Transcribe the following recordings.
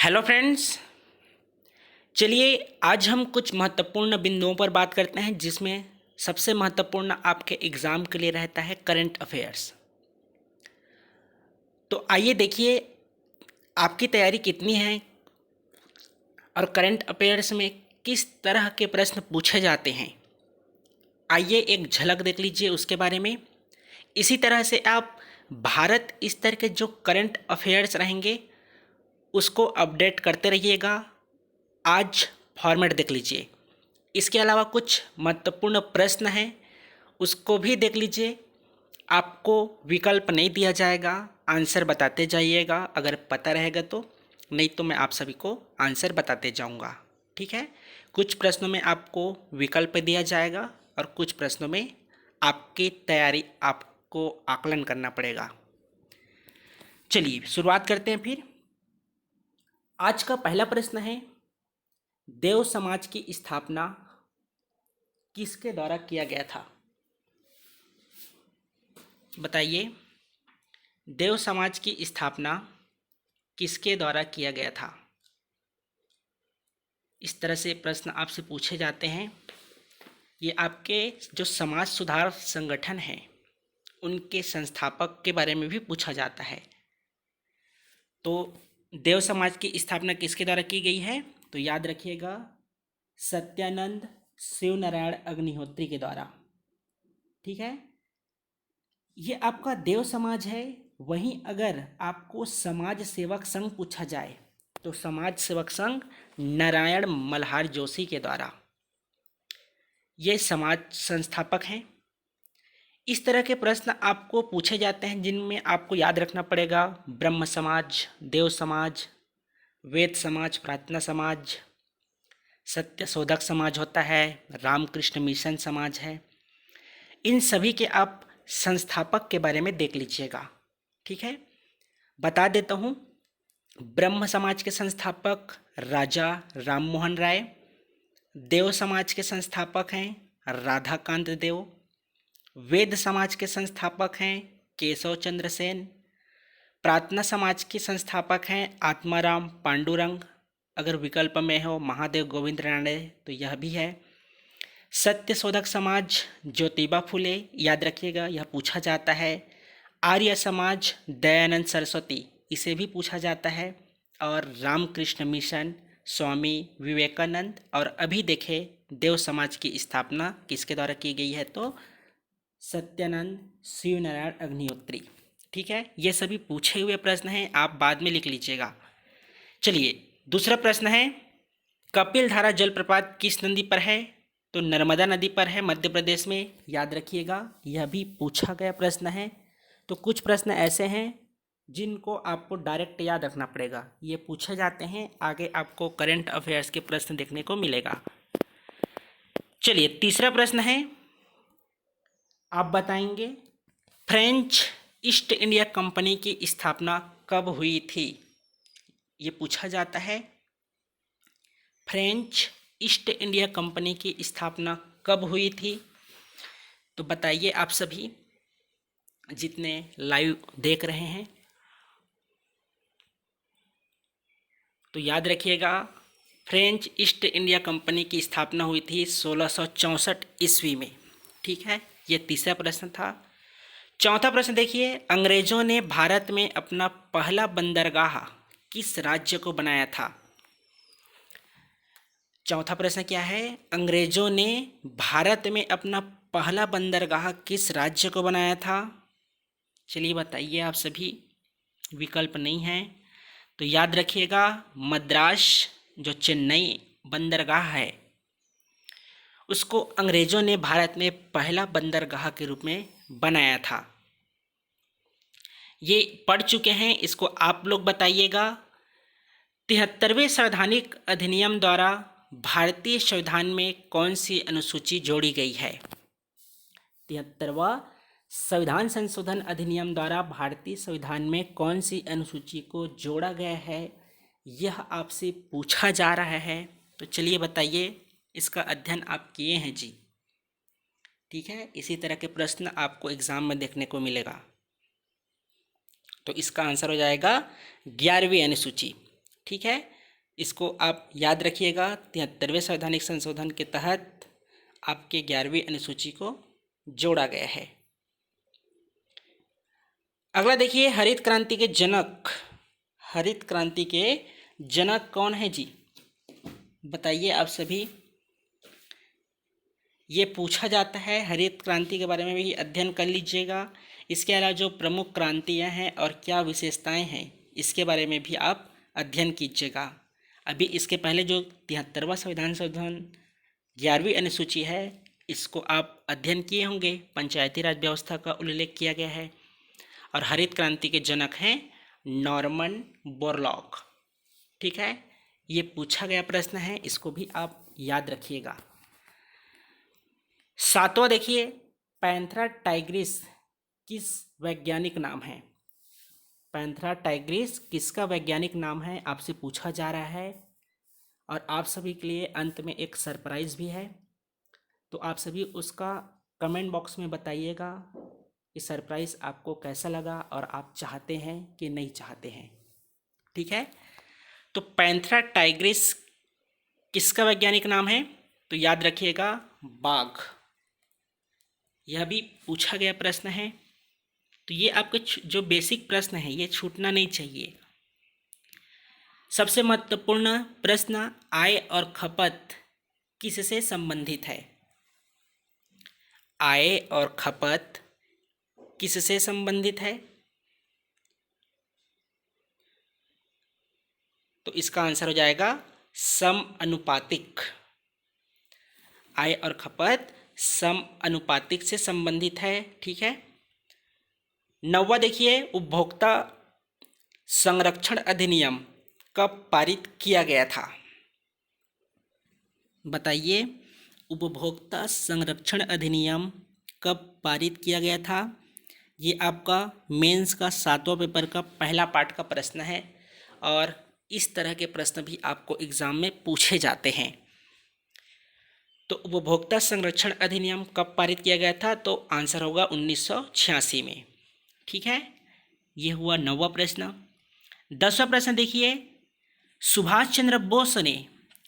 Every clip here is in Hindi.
Hello friends. चलिए आज हम कुछ महत्वपूर्ण बिंदुओं पर बात करते हैं जिसमें सबसे महत्वपूर्ण आपके एग्ज़ाम के लिए रहता है करंट अफेयर्स। तो आइए देखिए आपकी तैयारी कितनी है और करंट अफेयर्स में किस तरह के प्रश्न पूछे जाते हैं। आइए एक झलक देख लीजिए उसके बारे में। इसी तरह से आप भारत स्तर के जो करंट अफेयर्स रहेंगे उसको अपडेट करते रहिएगा। आज फॉर्मेट देख लीजिए। इसके अलावा कुछ महत्वपूर्ण प्रश्न हैं उसको भी देख लीजिए। आपको विकल्प नहीं दिया जाएगा, आंसर बताते जाइएगा अगर पता रहेगा तो, नहीं तो मैं आप सभी को आंसर बताते जाऊंगा। ठीक है, कुछ प्रश्नों में आपको विकल्प दिया जाएगा और कुछ प्रश्नों में आपकी तैयारी आपको आकलन करना पड़ेगा। चलिए शुरुआत करते हैं फिर। आज का पहला प्रश्न है, देव समाज की स्थापना किसके द्वारा किया गया था? बताइए, देव समाज की स्थापना किसके द्वारा किया गया था? इस तरह से प्रश्न आपसे पूछे जाते हैं। ये आपके जो समाज सुधार संगठन हैं उनके संस्थापक के बारे में भी पूछा जाता है। तो देव समाज की स्थापना किसके द्वारा की गई है? तो याद रखिएगा, सत्यानंद शिवनारायण अग्निहोत्री के द्वारा। ठीक है, ये आपका देव समाज है। वहीं अगर आपको समाज सेवक संघ पूछा जाए तो समाज सेवक संघ नारायण मल्हार जोशी के द्वारा, ये समाज संस्थापक हैं। इस तरह के प्रश्न आपको पूछे जाते हैं जिनमें आपको याद रखना पड़ेगा ब्रह्म समाज, देव समाज, वेद समाज, प्रार्थना समाज, सत्य शोधक समाज होता है, रामकृष्ण मिशन समाज है। इन सभी के आप संस्थापक के बारे में देख लीजिएगा। ठीक है, बता देता हूँ। ब्रह्म समाज के संस्थापक राजा राम मोहन राय, देव समाज के संस्थापक हैं राधाकांत देव, वेद समाज के संस्थापक हैं केशव चंद्र सेन, प्रार्थना समाज के संस्थापक हैं आत्माराम पांडुरंग, अगर विकल्प में हो महादेव गोविंद रानडे तो यह भी है। सत्य शोधक समाज ज्योतिबा फुले, याद रखिएगा यह पूछा जाता है। आर्य समाज दयानंद सरस्वती, इसे भी पूछा जाता है। और रामकृष्ण मिशन स्वामी विवेकानंद। और अभी देखें देव समाज की स्थापना किसके द्वारा की गई है? तो सत्यानंद शिवनारायण अग्निहोत्री। ठीक है, ये सभी पूछे हुए प्रश्न हैं, आप बाद में लिख लीजिएगा। चलिए दूसरा प्रश्न है, कपिल धारा जलप्रपात किस नदी पर है? तो नर्मदा नदी पर है मध्य प्रदेश में, याद रखिएगा यह भी पूछा गया प्रश्न है। तो कुछ प्रश्न ऐसे हैं जिनको आपको डायरेक्ट याद रखना पड़ेगा, ये पूछे जाते हैं, आगे आपको करंट अफेयर्स के प्रश्न देखने को मिलेगा। चलिए तीसरा प्रश्न है, आप बताएंगे फ्रेंच ईस्ट इंडिया कंपनी की स्थापना कब हुई थी? ये पूछा जाता है, फ्रेंच ईस्ट इंडिया कंपनी की स्थापना कब हुई थी? तो बताइए आप सभी जितने लाइव देख रहे हैं। तो याद रखिएगा, फ्रेंच ईस्ट इंडिया कंपनी की स्थापना हुई थी 1664 ईस्वी में। ठीक है, ये तीसरा प्रश्न था। चौथा प्रश्न देखिए, अंग्रेजों ने भारत में अपना पहला बंदरगाह किस राज्य को बनाया था? चौथा प्रश्न क्या है? अंग्रेजों ने भारत में अपना पहला बंदरगाह किस राज्य को बनाया था? चलिए बताइए आप सभी, विकल्प नहीं है तो याद रखिएगा, मद्रास जो चेन्नई बंदरगाह है उसको अंग्रेजों ने भारत में पहला बंदरगाह के रूप में बनाया था। ये पढ़ चुके हैं, इसको आप लोग बताइएगा। 73वें संवैधानिक अधिनियम द्वारा भारतीय संविधान में कौन सी अनुसूची जोड़ी गई है? 73वां संविधान संशोधन अधिनियम द्वारा भारतीय संविधान में कौन सी अनुसूची को जोड़ा गया है, यह आपसे पूछा जा रहा है। तो चलिए बताइए, इसका अध्ययन आप किए हैं जी? ठीक है, इसी तरह के प्रश्न आपको एग्जाम में देखने को मिलेगा। तो इसका आंसर हो जाएगा 11वीं अनुसूची। ठीक है, इसको आप याद रखिएगा। 73वें संवैधानिक संशोधन के तहत आपके 11वीं अनुसूची को जोड़ा गया है। अगला देखिए, हरित क्रांति के जनक, हरित क्रांति के जनक कौन है जी, बताइए आप सभी। ये पूछा जाता है, हरित क्रांति के बारे में भी अध्ययन कर लीजिएगा। इसके अलावा जो प्रमुख क्रांतियां हैं और क्या विशेषताएं हैं, इसके बारे में भी आप अध्ययन कीजिएगा। अभी इसके पहले जो 73वां संविधान संशोधन 11वीं अनुसूची है, इसको आप अध्ययन किए होंगे। पंचायती राज व्यवस्था का उल्लेख किया गया है और हरित क्रांति के जनक हैं नॉर्मन बोरलॉग। ठीक है, ये पूछा गया प्रश्न है, इसको भी आप याद रखिएगा। 7वां देखिए, पैंथेरा टाइग्रिस किस वैज्ञानिक नाम है। पैंथेरा टाइग्रिस किसका वैज्ञानिक नाम है, आपसे पूछा जा रहा है। और आप सभी के लिए अंत में एक सरप्राइज भी है, तो आप सभी उसका कमेंट बॉक्स में बताइएगा कि सरप्राइज आपको कैसा लगा और आप चाहते हैं कि नहीं चाहते हैं। ठीक है, तो पैंथेरा टाइग्रिस किसका वैज्ञानिक नाम है, तो याद रखिएगा बाघ। यह भी पूछा गया प्रश्न है, तो ये आपके जो बेसिक प्रश्न है ये छूटना नहीं चाहिए। सबसे महत्वपूर्ण प्रश्न, आय और खपत किससे संबंधित है। आय और खपत किससे संबंधित है, तो इसका आंसर हो जाएगा समानुपातिक। आय और खपत समानुपातिक से संबंधित है। ठीक है, 9वां देखिए, उपभोक्ता संरक्षण अधिनियम कब पारित किया गया था, बताइए। उपभोक्ता संरक्षण अधिनियम कब पारित किया गया था। ये आपका मेंस का 7वां पेपर का पहला पार्ट का प्रश्न है और इस तरह के प्रश्न भी आपको एग्जाम में पूछे जाते हैं। तो उपभोक्ता संरक्षण अधिनियम कब पारित किया गया था, तो आंसर होगा 1986 में। ठीक है, ये हुआ 9वां प्रश्न। 10वां प्रश्न देखिए, सुभाष चंद्र बोस ने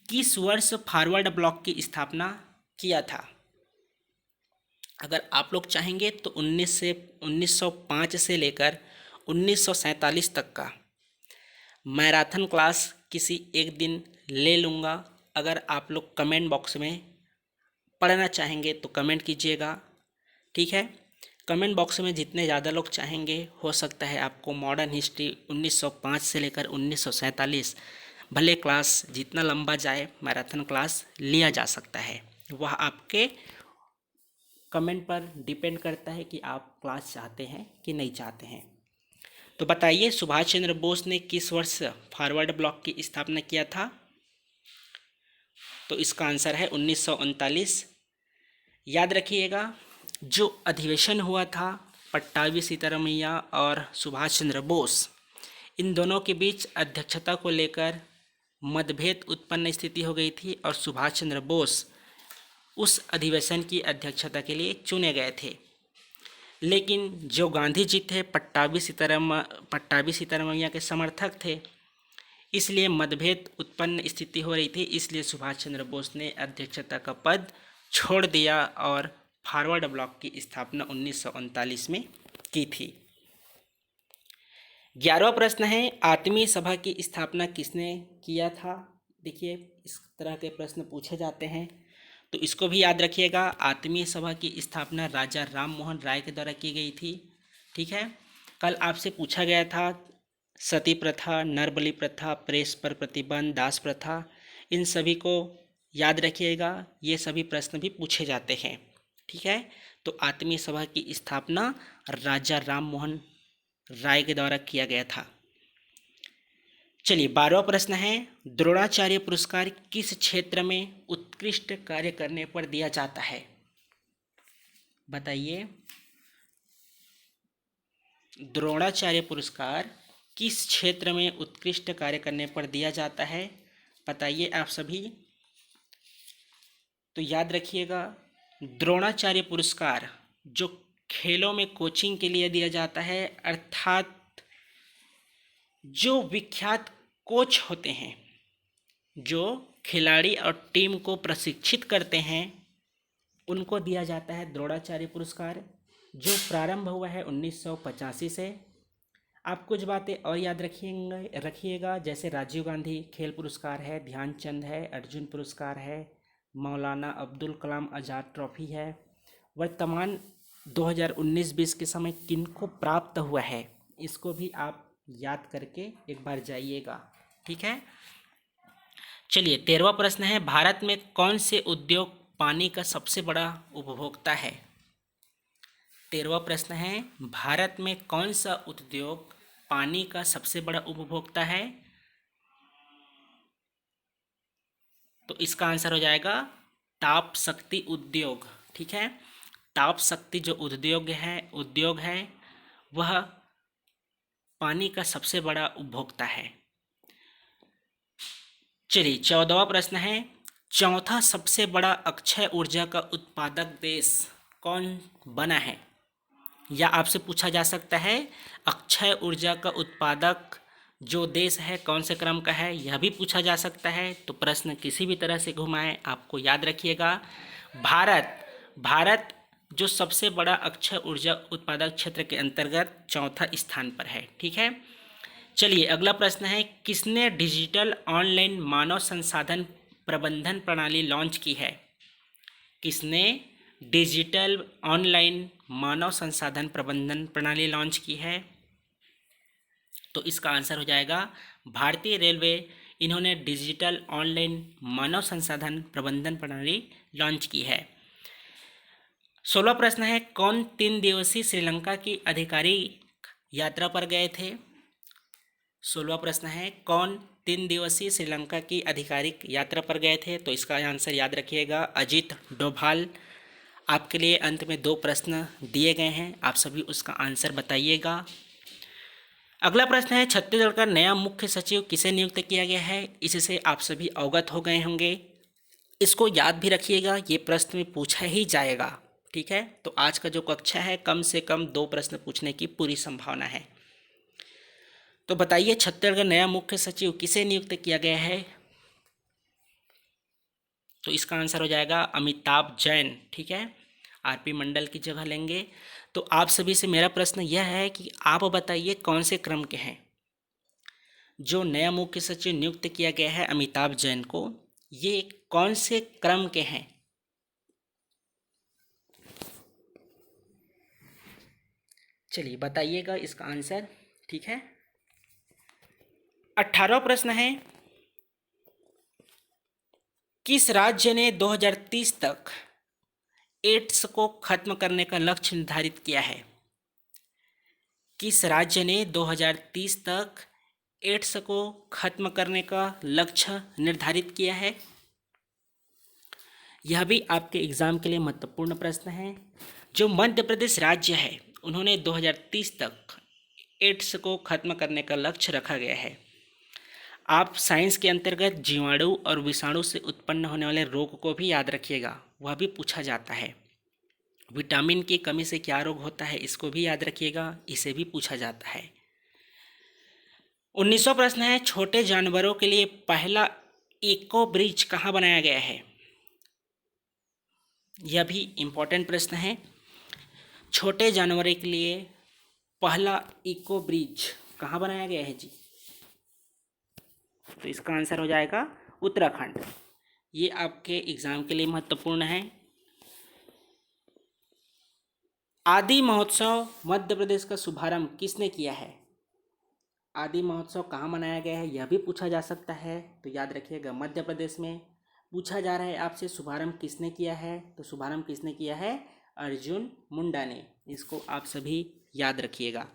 किस वर्ष फॉरवर्ड ब्लॉक की स्थापना किया था। अगर आप लोग चाहेंगे तो 1905 से लेकर 1947 तक का मैराथन क्लास किसी एक दिन ले लूँगा। अगर आप लोग कमेंट बॉक्स में पढ़ना चाहेंगे तो कमेंट कीजिएगा। ठीक है, कमेंट बॉक्स में जितने ज़्यादा लोग चाहेंगे, हो सकता है आपको मॉडर्न हिस्ट्री 1905 से लेकर 1947 भले क्लास जितना लंबा जाए मैराथन क्लास लिया जा सकता है। वह आपके कमेंट पर डिपेंड करता है कि आप क्लास चाहते हैं कि नहीं चाहते हैं। तो बताइए, सुभाष चंद्र बोस ने किस वर्ष फॉरवर्ड ब्लॉक की स्थापना किया था, तो इसका आंसर है 1939। याद रखिएगा, जो अधिवेशन हुआ था पट्टाभी सीतारामैया और सुभाष चंद्र बोस, इन दोनों के बीच अध्यक्षता को लेकर मतभेद उत्पन्न स्थिति हो गई थी और सुभाष चंद्र बोस उस अधिवेशन की अध्यक्षता के लिए चुने गए थे। लेकिन जो गांधी जी थे पट्टाभी सीतारामैया के समर्थक थे, इसलिए मतभेद उत्पन्न स्थिति हो रही थी, इसलिए सुभाष चंद्र बोस ने अध्यक्षता का पद छोड़ दिया और फॉरवर्ड ब्लॉक की स्थापना 1939 में की थी। 11वां प्रश्न है, आत्मीय सभा की स्थापना किसने किया था। देखिए, इस तरह के प्रश्न पूछे जाते हैं, तो इसको भी याद रखिएगा। आत्मीय सभा की स्थापना राजा राम मोहन राय के द्वारा की गई थी। ठीक है, कल आपसे पूछा गया था सती प्रथा, नरबलि प्रथा, प्रेस पर प्रतिबंध, दास प्रथा, इन सभी को याद रखिएगा। ये सभी प्रश्न भी पूछे जाते हैं। ठीक है, तो आत्मीय सभा की स्थापना राजा राम मोहन राय के द्वारा किया गया था। चलिए, 12वां प्रश्न है, द्रोणाचार्य पुरस्कार किस क्षेत्र में उत्कृष्ट कार्य करने पर दिया जाता है, बताइए। द्रोणाचार्य पुरस्कार किस क्षेत्र में उत्कृष्ट कार्य करने पर दिया जाता है, बताइए आप सभी। तो याद रखिएगा, द्रोणाचार्य पुरस्कार जो खेलों में कोचिंग के लिए दिया जाता है, अर्थात जो विख्यात कोच होते हैं, जो खिलाड़ी और टीम को प्रशिक्षित करते हैं, उनको दिया जाता है द्रोणाचार्य पुरस्कार, जो प्रारंभ हुआ है 1985 से। आप कुछ बातें और याद रखिएगा, जैसे राजीव गांधी खेल पुरस्कार है, ध्यानचंद है, अर्जुन पुरस्कार है, मौलाना अब्दुल कलाम आज़ाद ट्रॉफी है। वर्तमान 2019-20 के समय किनको प्राप्त हुआ है, इसको भी आप याद करके एक बार जाइएगा, ठीक है। चलिए 13वां प्रश्न है, भारत में कौन से उद्योग पानी का सबसे बड़ा उपभोक्ता है? 13वां प्रश्न है, भारत में कौन सा उद्योग पानी का सबसे बड़ा उपभोक्ता है? तो इसका आंसर हो जाएगा ताप शक्ति उद्योग, ठीक है। ताप शक्ति जो उद्योग है वह पानी का सबसे बड़ा उपभोक्ता है। चलिए 14वां प्रश्न है, चौथा सबसे बड़ा अक्षय ऊर्जा का उत्पादक देश कौन बना है? या आपसे पूछा जा सकता है अक्षय ऊर्जा का उत्पादक जो देश है कौन से क्रम का है, यह भी पूछा जा सकता है। तो प्रश्न किसी भी तरह से घुमाएं, आपको याद रखिएगा भारत जो सबसे बड़ा अक्षय ऊर्जा उत्पादक क्षेत्र के अंतर्गत चौथा स्थान पर है, ठीक है। चलिए अगला प्रश्न है, किसने डिजिटल ऑनलाइन मानव संसाधन प्रबंधन प्रणाली लॉन्च की है? किसने डिजिटल ऑनलाइन मानव संसाधन प्रबंधन प्रणाली लॉन्च की है? तो इसका आंसर हो जाएगा भारतीय रेलवे। इन्होंने डिजिटल ऑनलाइन मानव संसाधन प्रबंधन प्रणाली लॉन्च की है। 16वां प्रश्न है, कौन 3 दिवसीय श्रीलंका की आधिकारिक यात्रा पर गए थे? 16वां प्रश्न है, कौन 3 दिवसीय श्रीलंका की आधिकारिक यात्रा पर गए थे? तो इसका आंसर याद रखिएगा अजित डोभाल। आपके लिए अंत में 2 प्रश्न दिए गए हैं, आप सभी उसका आंसर बताइएगा। अगला प्रश्न है, छत्तीसगढ़ का नया मुख्य सचिव किसे नियुक्त किया गया है? इससे आप सभी अवगत हो गए होंगे, इसको याद भी रखिएगा, ये प्रश्न में पूछा ही जाएगा, ठीक है। तो आज का जो कक्षा है कम से कम 2 प्रश्न पूछने की पूरी संभावना है। तो बताइए छत्तीसगढ़ का नया मुख्य सचिव किसे नियुक्त किया गया है? तो इसका आंसर हो जाएगा अमिताभ जैन, ठीक है। आरपी मंडल की जगह लेंगे। तो आप सभी से मेरा प्रश्न यह है कि आप बताइए कौन से क्रम के हैं जो नया मुख्य सचिव नियुक्त किया गया है अमिताभ जैन को, ये कौन से क्रम के हैं? चलिए बताइएगा इसका आंसर, ठीक है। 18वां प्रश्न है, किस राज्य ने 2030 तक एड्स को खत्म करने का लक्ष्य निर्धारित किया है? किस राज्य ने 2030 तक एड्स को खत्म करने का लक्ष्य निर्धारित किया है? यह भी आपके एग्जाम के लिए महत्वपूर्ण प्रश्न है। जो मध्य प्रदेश राज्य है उन्होंने 2030 तक एड्स को खत्म करने का लक्ष्य रखा गया है। आप साइंस के अंतर्गत जीवाणु और विषाणु से उत्पन्न होने वाले रोग को भी याद रखिएगा, वह भी पूछा जाता है। विटामिन की कमी से क्या रोग होता है, इसको भी याद रखिएगा, इसे भी पूछा जाता है। 19वां प्रश्न है, छोटे जानवरों के लिए पहला इको ब्रिज कहाँ बनाया गया है? यह भी इम्पोर्टेंट प्रश्न है। छोटे जानवरों के लिए पहला इको ब्रिज कहाँ बनाया गया है जी? तो इसका आंसर हो जाएगा उत्तराखंड। ये आपके एग्जाम के लिए महत्वपूर्ण है। आदि महोत्सव मध्य प्रदेश का शुभारंभ किसने किया है? आदि महोत्सव कहाँ मनाया गया है, यह भी पूछा जा सकता है। तो याद रखिएगा मध्य प्रदेश में। पूछा जा रहा है आपसे शुभारंभ किसने किया है, तो शुभारंभ किसने किया है? अर्जुन मुंडा ने। इसको आप सभी याद रखिएगा।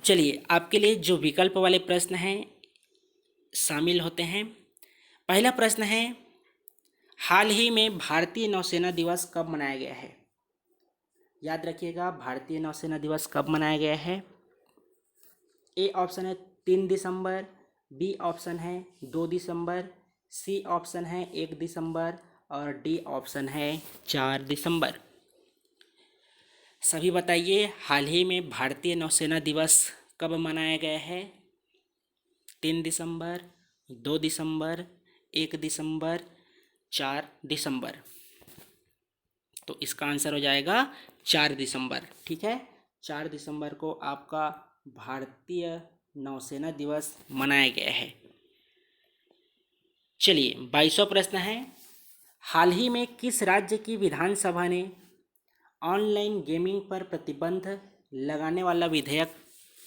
चलिए आपके लिए जो विकल्प वाले प्रश्न हैं शामिल होते हैं। पहला प्रश्न है, हाल ही में भारतीय नौसेना दिवस कब मनाया गया है? याद रखिएगा भारतीय नौसेना दिवस कब मनाया गया है? ए ऑप्शन है 3 दिसंबर, बी ऑप्शन है 2 दिसंबर, सी ऑप्शन है 1 दिसंबर और डी ऑप्शन है 4 दिसंबर। सभी बताइए हाल ही में भारतीय नौसेना दिवस कब मनाया गया है? 3 दिसंबर, 2 दिसंबर, 1 दिसंबर, 4 दिसंबर। तो इसका आंसर हो जाएगा 4 दिसंबर। ठीक है, 4 दिसंबर को आपका भारतीय नौसेना दिवस मनाया गया है। चलिए 22वां प्रश्न है, हाल ही में किस राज्य की विधानसभा ने ऑनलाइन गेमिंग पर प्रतिबंध लगाने वाला विधेयक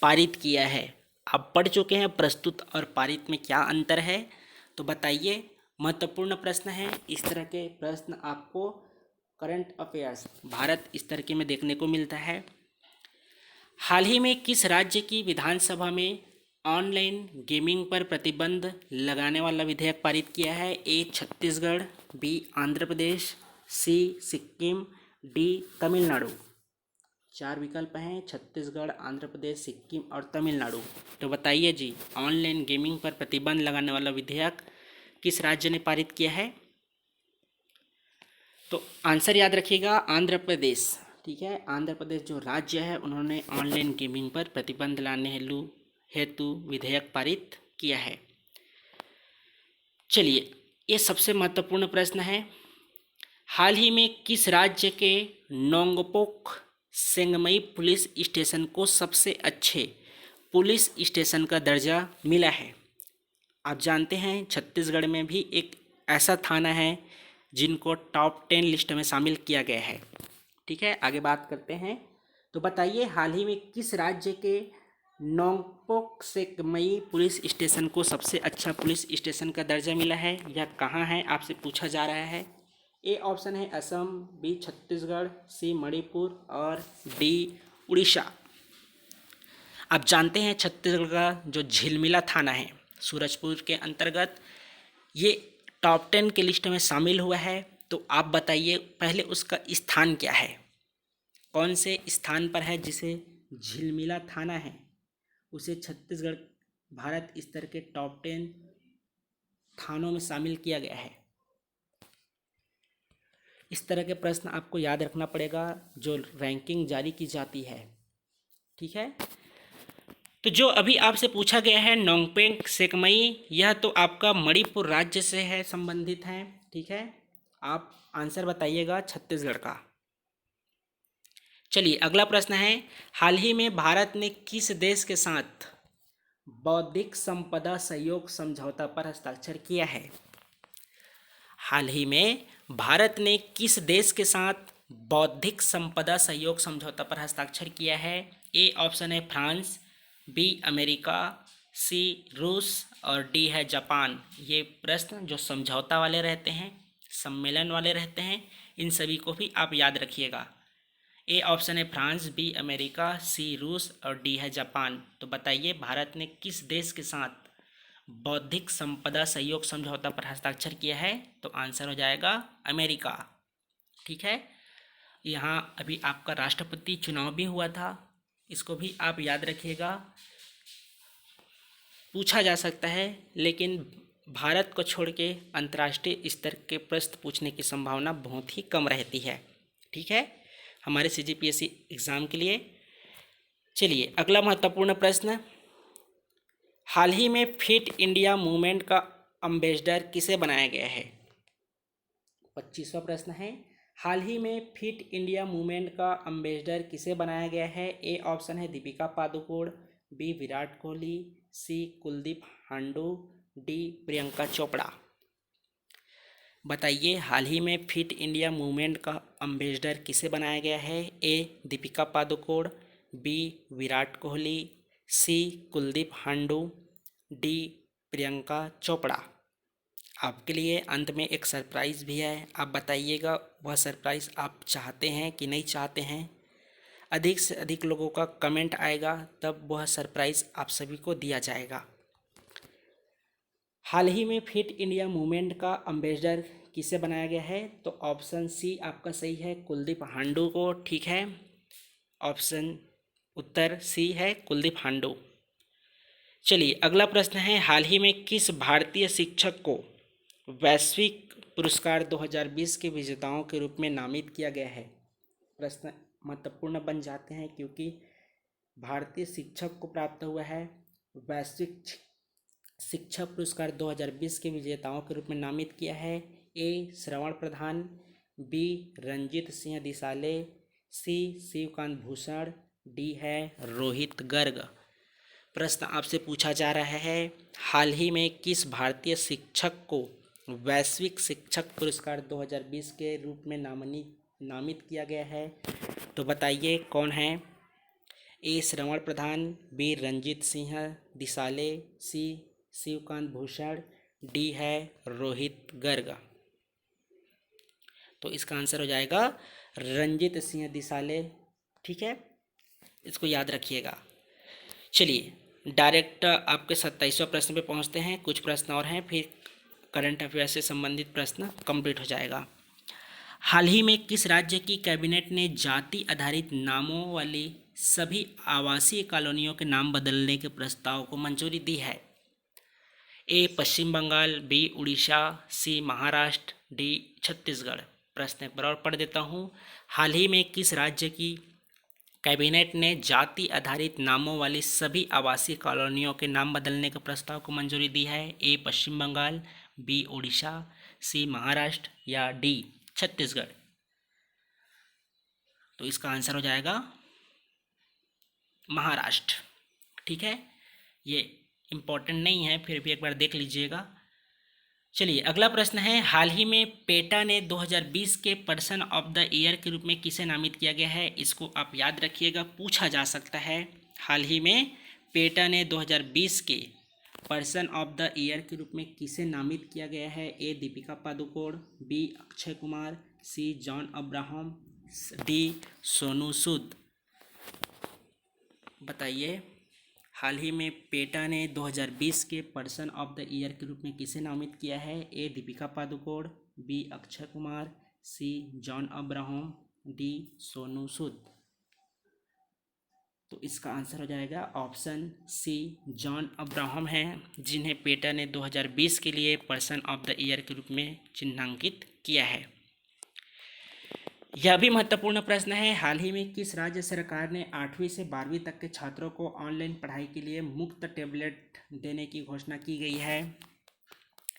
पारित किया है? आप पढ़ चुके हैं प्रस्तुत और पारित में क्या अंतर है, तो बताइए। महत्वपूर्ण प्रश्न है, इस तरह के प्रश्न आपको करंट अफेयर्स भारत इस तरह के में देखने को मिलता है। हाल ही में किस राज्य की विधानसभा में ऑनलाइन गेमिंग पर प्रतिबंध लगाने वाला विधेयक पारित किया है? ए छत्तीसगढ़, बी आंध्र प्रदेश, सी सिक्किम, डी तमिलनाडु। 4 विकल्प हैं, छत्तीसगढ़, आंध्र प्रदेश, सिक्किम और तमिलनाडु। तो बताइए जी, ऑनलाइन गेमिंग पर प्रतिबंध लगाने वाला विधेयक किस राज्य ने पारित किया है? तो आंसर याद रखिएगा, आंध्र प्रदेश। ठीक है, आंध्र प्रदेश जो राज्य है उन्होंने ऑनलाइन गेमिंग पर प्रतिबंध लाने हेतु विधेयक पारित किया है। चलिए, ये सबसे महत्वपूर्ण प्रश्न है, हाल ही में किस राज्य के नोंगपोक सेंगमई पुलिस स्टेशन को सबसे अच्छे पुलिस स्टेशन का दर्जा मिला है? आप जानते हैं छत्तीसगढ़ में भी एक ऐसा थाना है जिनको टॉप 10 लिस्ट में शामिल किया गया है। ठीक है, आगे बात करते हैं। तो बताइए, हाल ही में किस राज्य के नोंगपोक सेंगमई पुलिस स्टेशन को सबसे अच्छा पुलिस स्टेशन का दर्जा मिला है? यह कहाँ है आपसे पूछा जा रहा है। ए ऑप्शन है असम, बी छत्तीसगढ़, सी मणिपुर और डी उड़ीसा। आप जानते हैं छत्तीसगढ़ का जो झिलमिला थाना है सूरजपुर के अंतर्गत, ये टॉप 10 के लिस्ट में शामिल हुआ है। तो आप बताइए पहले उसका स्थान क्या है, कौन से स्थान पर है जिसे झिलमिला थाना है, उसे छत्तीसगढ़ भारत स्तर के टॉप 10 थानों में शामिल किया गया है। इस तरह के प्रश्न आपको याद रखना पड़ेगा जो रैंकिंग जारी की जाती है। ठीक है, तो जो अभी आपसे पूछा गया है नोंगपोक सेंगमई, यह तो आपका मणिपुर राज्य से है, संबंधित है। ठीक है, आप आंसर बताइएगा छत्तीसगढ़ का। चलिए अगला प्रश्न है, हाल ही में भारत ने किस देश के साथ बौद्धिक संपदा सहयोग समझौता पर हस्ताक्षर किया है? हाल ही में भारत ने किस देश के साथ बौद्धिक संपदा सहयोग समझौता पर हस्ताक्षर किया है? ए ऑप्शन है फ्रांस, बी अमेरिका, सी रूस और डी है जापान। ये प्रश्न जो समझौता वाले रहते हैं, सम्मेलन वाले रहते हैं, इन सभी को भी आप याद रखिएगा। ए ऑप्शन है फ्रांस, बी अमेरिका, सी रूस और डी है जापान। तो बताइए भारत ने किस देश के साथ बौद्धिक संपदा सहयोग समझौता पर हस्ताक्षर किया है? तो आंसर हो जाएगा अमेरिका। ठीक है, यहाँ अभी आपका राष्ट्रपति चुनाव भी हुआ था, इसको भी आप याद रखिएगा, पूछा जा सकता है, लेकिन भारत को छोड़ के अंतर्राष्ट्रीय स्तर के प्रश्न पूछने की संभावना बहुत ही कम रहती है। ठीक है, हमारे CGPSC एग्ज़ाम के लिए। चलिए अगला महत्वपूर्ण प्रश्न, हाल ही में फिट इंडिया मूवमेंट का एम्बेसडर किसे बनाया गया है? 25वां प्रश्न है, हाल ही में फिट इंडिया मूवमेंट का एम्बेसडर किसे बनाया गया है? ए ऑप्शन है दीपिका पादुकोण, बी विराट कोहली, सी कुलदीप हांडू, डी प्रियंका चोपड़ा। बताइए हाल ही में फिट इंडिया मूवमेंट का एम्बेसडर किसे बनाया गया है? ए दीपिका पादुकोण, बी विराट कोहली, सी कुलदीप हांडू, डी प्रियंका चोपड़ा। आपके लिए अंत में एक सरप्राइज़ भी है, आप बताइएगा वह सरप्राइज़ आप चाहते हैं कि नहीं चाहते हैं। अधिक से अधिक लोगों का कमेंट आएगा तब वह सरप्राइज़ आप सभी को दिया जाएगा। हाल ही में फिट इंडिया मूवमेंट का एम्बेसडर किसे बनाया गया है? तो ऑप्शन सी आपका सही है, कुलदीप हांडू को। ठीक है, ऑप्शन उत्तर सी है कुलदीप हांडू। चलिए अगला प्रश्न है, हाल ही में किस भारतीय शिक्षक को वैश्विक पुरस्कार 2020 के विजेताओं के रूप में नामित किया गया है? प्रश्न महत्वपूर्ण बन जाते हैं क्योंकि भारतीय शिक्षक को प्राप्त हुआ है वैश्विक शिक्षक पुरस्कार 2020 के विजेताओं के रूप में नामित किया है? ए श्रवण प्रधान, बी रंजीत सिंह दिसाले, सी शिवकांत भूषण, डी है रोहित गर्ग। प्रश्न आपसे पूछा जा रहा है, हाल ही में किस भारतीय शिक्षक को वैश्विक शिक्षक पुरस्कार 2020 के रूप में नामित किया गया है? तो बताइए कौन है? ए श्रवण प्रधान, बी रंजीत सिंह दिसाले, सी शिवकांत भूषण, डी है रोहित गर्ग। तो इसका आंसर हो जाएगा रंजीत सिंह दिसाले। ठीक है, इसको याद रखिएगा। चलिए डायरेक्ट आपके 27वें प्रश्न पे पहुंचते हैं। कुछ प्रश्न और हैं, फिर करंट अफेयर से संबंधित प्रश्न कंप्लीट हो जाएगा। हाल ही में किस राज्य की कैबिनेट ने जाति आधारित नामों वाली सभी आवासीय कॉलोनियों के नाम बदलने के प्रस्ताव को मंजूरी दी है? ए पश्चिम बंगाल, बी उड़ीसा, सी महाराष्ट्र, डी छत्तीसगढ़। प्रश्न एक बार और पढ़ देता हूँ। हाल ही में किस राज्य की कैबिनेट ने जाति आधारित नामों वाली सभी आवासीय कॉलोनियों के नाम बदलने के प्रस्ताव को मंजूरी दी है? ए पश्चिम बंगाल, बी उड़ीसा, सी महाराष्ट्र या डी छत्तीसगढ़। तो इसका आंसर हो जाएगा महाराष्ट्र। ठीक है, ये इम्पोर्टेंट नहीं है, फिर भी एक बार देख लीजिएगा। चलिए अगला प्रश्न है, हाल ही में पेटा ने 2020 के पर्सन ऑफ द ईयर के रूप में किसे नामित किया गया है? इसको आप याद रखिएगा, पूछा जा सकता है। हाल ही में पेटा ने 2020 के पर्सन ऑफ द ईयर के रूप में किसे नामित किया गया है? ए दीपिका पादुकोण, बी अक्षय कुमार, सी John Abraham, D Sonu Sood. बताइए, हाल ही में पेटा ने 2020 के पर्सन ऑफ द ईयर के रूप में किसे नामित किया है? ए दीपिका पादुकोण, बी अक्षय कुमार, सी John Abraham, D Sonu Sood. तो इसका आंसर हो जाएगा ऑप्शन सी जॉन अब्राहम हैं, जिन्हें पेटा ने 2020 के लिए पर्सन ऑफ द ईयर के रूप में चिन्हांकित किया है। यह भी महत्वपूर्ण प्रश्न है, हाल ही में किस राज्य सरकार ने 8वीं से 12वीं तक के छात्रों को ऑनलाइन पढ़ाई के लिए मुफ्त टैबलेट देने की घोषणा की गई है?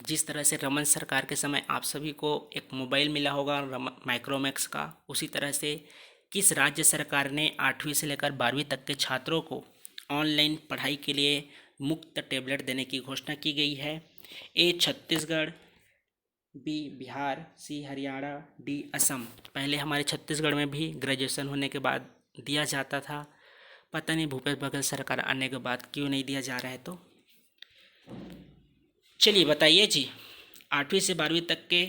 जिस तरह से रमन सरकार के समय आप सभी को एक मोबाइल मिला होगा माइक्रोमैक्स का, उसी तरह से किस राज्य सरकार ने 8वीं से लेकर 12वीं तक के छात्रों को ऑनलाइन पढ़ाई के लिए मुफ्त टैबलेट देने की घोषणा की गई है? ए छत्तीसगढ़, बी बिहार, सी हरियाणा, डी असम। पहले हमारे छत्तीसगढ़ में भी ग्रेजुएशन होने के बाद दिया जाता था, पता नहीं भूपेश बघेल सरकार आने के बाद क्यों नहीं दिया जा रहा है। तो चलिए बताइए जी, 8वीं से 12वीं तक के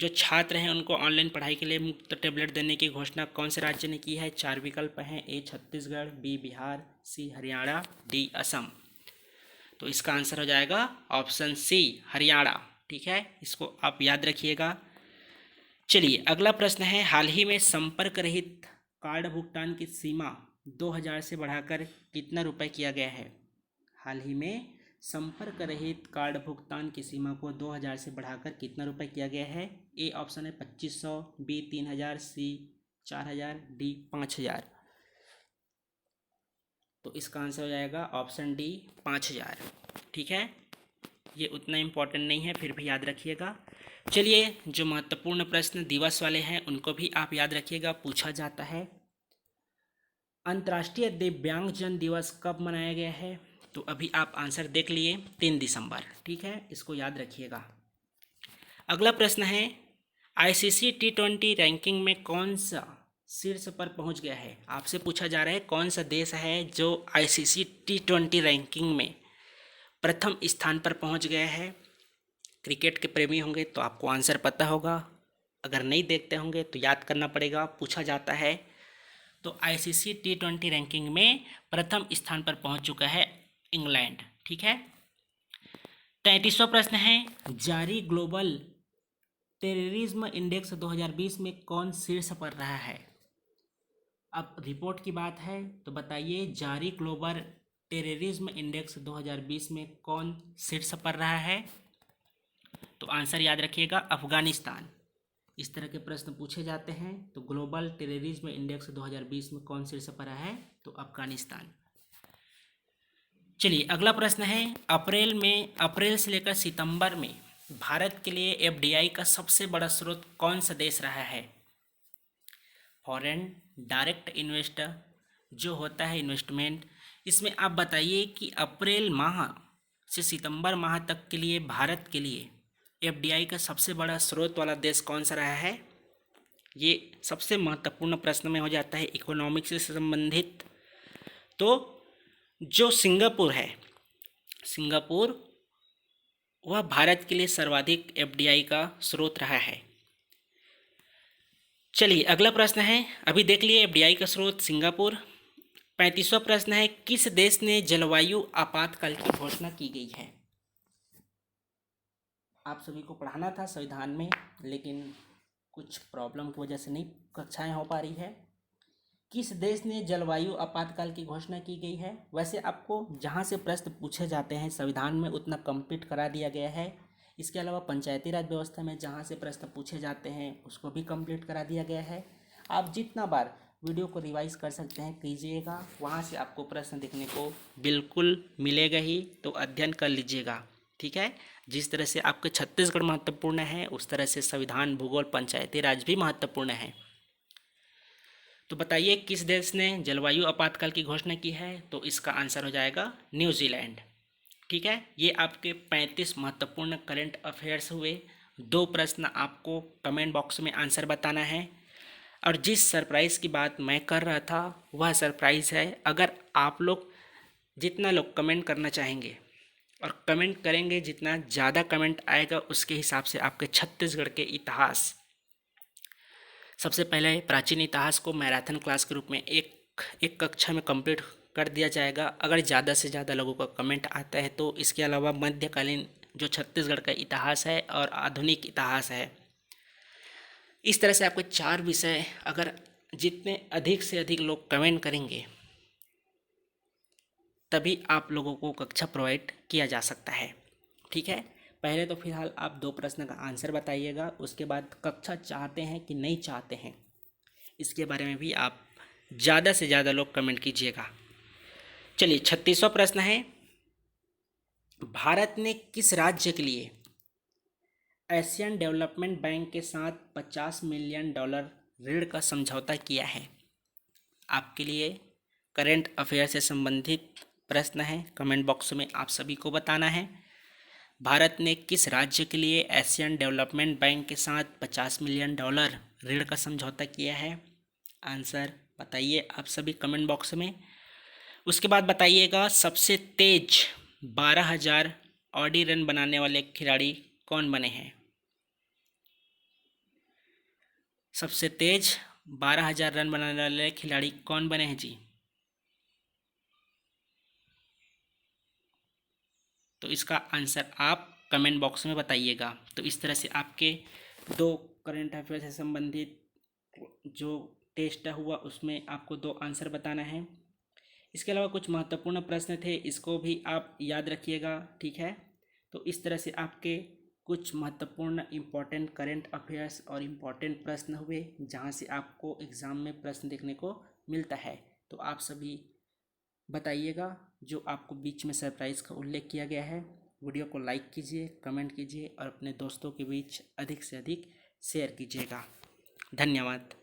जो छात्र हैं उनको ऑनलाइन पढ़ाई के लिए मुफ्त टैबलेट देने की घोषणा कौन से राज्य ने की है? 4 विकल्प हैं, ए छत्तीसगढ़, बी बिहार, सी हरियाणा, डी असम। तो इसका आंसर हो जाएगा ऑप्शन सी हरियाणा। ठीक है, इसको आप याद रखिएगा। चलिए अगला प्रश्न है, हाल ही में संपर्क रहित कार्ड भुगतान की सीमा 2000 से बढ़ाकर कितना रुपए किया गया है? हाल ही में संपर्क रहित कार्ड भुगतान की सीमा को 2000 से बढ़ाकर कितना रुपए किया गया है? ए ऑप्शन है 2500, बी 3000, सी 4000, डी 5000। तो इसका आंसर हो जाएगा ऑप्शन डी 5000। ठीक है, ये उतना इम्पोर्टेंट नहीं है, फिर भी याद रखिएगा। चलिए जो महत्वपूर्ण प्रश्न दिवस वाले हैं उनको भी आप याद रखिएगा, पूछा जाता है। अंतर्राष्ट्रीय दिव्यांगजन दिवस कब मनाया गया है? तो अभी आप आंसर देख लिए, 3 दिसंबर। ठीक है, इसको याद रखिएगा। अगला प्रश्न है, आईसीसी T20 रैंकिंग में कौन सा शीर्ष पर पहुंच गया है? आपसे पूछा जा रहा है कौन सा देश है जो आईसीसी T20 रैंकिंग में प्रथम स्थान पर पहुंच गया है। क्रिकेट के प्रेमी होंगे तो आपको आंसर पता होगा, अगर नहीं देखते होंगे तो याद करना पड़ेगा, पूछा जाता है। तो आईसीसी T20 रैंकिंग में प्रथम स्थान पर पहुंच चुका है इंग्लैंड। ठीक है, 33वां प्रश्न है, जारी ग्लोबल टेररिज्म इंडेक्स 2020 में कौन शीर्ष पर रहा है? अब रिपोर्ट की बात है तो बताइए, जारी ग्लोबल टेररिज्म इंडेक्स 2020 में कौन शीर्ष पर रहा है? तो आंसर याद रखिएगा, अफगानिस्तान। इस तरह के प्रश्न पूछे जाते हैं। तो ग्लोबल टेररिज्म इंडेक्स 2020 में कौन शीर्ष पर रहा है? तो अफगानिस्तान। चलिए अगला प्रश्न है, अप्रैल से लेकर सितंबर में भारत के लिए एफडीआई का सबसे बड़ा स्रोत कौन सा देश रहा है? फॉरेन डायरेक्ट इन्वेस्टर जो होता है इन्वेस्टमेंट, इसमें आप बताइए कि अप्रैल माह से सितंबर माह तक के लिए भारत के लिए एफडीआई का सबसे बड़ा स्रोत वाला देश कौन सा रहा है? ये सबसे महत्वपूर्ण प्रश्न में हो जाता है इकोनॉमिक्स से संबंधित। तो जो सिंगापुर है, सिंगापुर वह भारत के लिए सर्वाधिक एफडीआई का स्रोत रहा है। चलिए अगला प्रश्न है, अभी देख लिए एफडीआई का स्रोत सिंगापुर। 35वां प्रश्न है, किस देश ने जलवायु आपातकाल की घोषणा की गई है? आप सभी को पढ़ाना था संविधान में, लेकिन कुछ प्रॉब्लम की वजह से नहीं कक्षाएं हो पा रही है। किस देश ने जलवायु आपातकाल की घोषणा की गई है? वैसे आपको जहां से प्रश्न पूछे जाते हैं संविधान में उतना कंप्लीट करा दिया गया है। इसके अलावा पंचायती राज व्यवस्था में जहां से प्रश्न पूछे जाते हैं उसको भी कंप्लीट करा दिया गया है। आप जितना बार वीडियो को रिवाइज कर सकते हैं कीजिएगा, वहाँ से आपको प्रश्न देखने को बिल्कुल मिलेगा ही, तो अध्ययन कर लीजिएगा। ठीक है, जिस तरह से आपके छत्तीसगढ़ महत्वपूर्ण है उस तरह से संविधान, भूगोल, पंचायती राज भी महत्वपूर्ण है। तो बताइए किस देश ने जलवायु आपातकाल की घोषणा की है? तो इसका आंसर हो जाएगा न्यूजीलैंड। ठीक है, ये आपके 35 महत्वपूर्ण करंट अफेयर्स हुए। 2 प्रश्न आपको कमेंट बॉक्स में आंसर बताना है। और जिस सरप्राइज़ की बात मैं कर रहा था वह सरप्राइज़ है, अगर आप लोग जितना लोग कमेंट करना चाहेंगे और कमेंट करेंगे, जितना ज़्यादा कमेंट आएगा उसके हिसाब से आपके छत्तीसगढ़ के इतिहास, सबसे पहले प्राचीन इतिहास को मैराथन क्लास के रूप में एक कक्षा में कंप्लीट कर दिया जाएगा। अगर ज़्यादा से ज़्यादा लोगों का कमेंट आता है तो इसके अलावा मध्यकालीन जो छत्तीसगढ़ का इतिहास है और आधुनिक इतिहास है, इस तरह से आपके 4 विषय अगर जितने अधिक से अधिक लोग कमेंट करेंगे तभी आप लोगों को कक्षा प्रोवाइड किया जा सकता है। ठीक है, पहले तो फिलहाल आप 2 प्रश्न का आंसर बताइएगा, उसके बाद कक्षा चाहते हैं कि नहीं चाहते हैं इसके बारे में भी आप ज़्यादा से ज़्यादा लोग कमेंट कीजिएगा। चलिए 36वां प्रश्न है, भारत ने किस राज्य के लिए एशियन डेवलपमेंट बैंक के साथ $50 मिलियन ऋण का समझौता किया है? आपके लिए करंट अफेयर से संबंधित प्रश्न है, कमेंट बॉक्स में आप सभी को बताना है। भारत ने किस राज्य के लिए एशियन डेवलपमेंट बैंक के साथ $50 मिलियन ऋण का समझौता किया है? आंसर बताइए आप सभी कमेंट बॉक्स में। उसके बाद बताइएगा सबसे तेज 12,000 ऑडी रन बनाने वाले खिलाड़ी कौन बने हैं? सबसे तेज 12,000 रन बनाने वाले खिलाड़ी कौन बने हैं जी? तो इसका आंसर आप कमेंट बॉक्स में बताइएगा। तो इस तरह से आपके 2 करंट अफेयर से संबंधित जो टेस्ट हुआ उसमें आपको 2 आंसर बताना है। इसके अलावा कुछ महत्वपूर्ण प्रश्न थे, इसको भी आप याद रखिएगा। ठीक है, तो इस तरह से आपके कुछ महत्वपूर्ण इम्पॉर्टेंट करंट अफेयर्स और इम्पॉर्टेंट प्रश्न हुए जहाँ से आपको एग्ज़ाम में प्रश्न देखने को मिलता है। तो आप सभी बताइएगा जो आपको बीच में सरप्राइज़ का उल्लेख किया गया है। वीडियो को लाइक कीजिए, कमेंट कीजिए और अपने दोस्तों के बीच अधिक से अधिक शेयर कीजिएगा। धन्यवाद।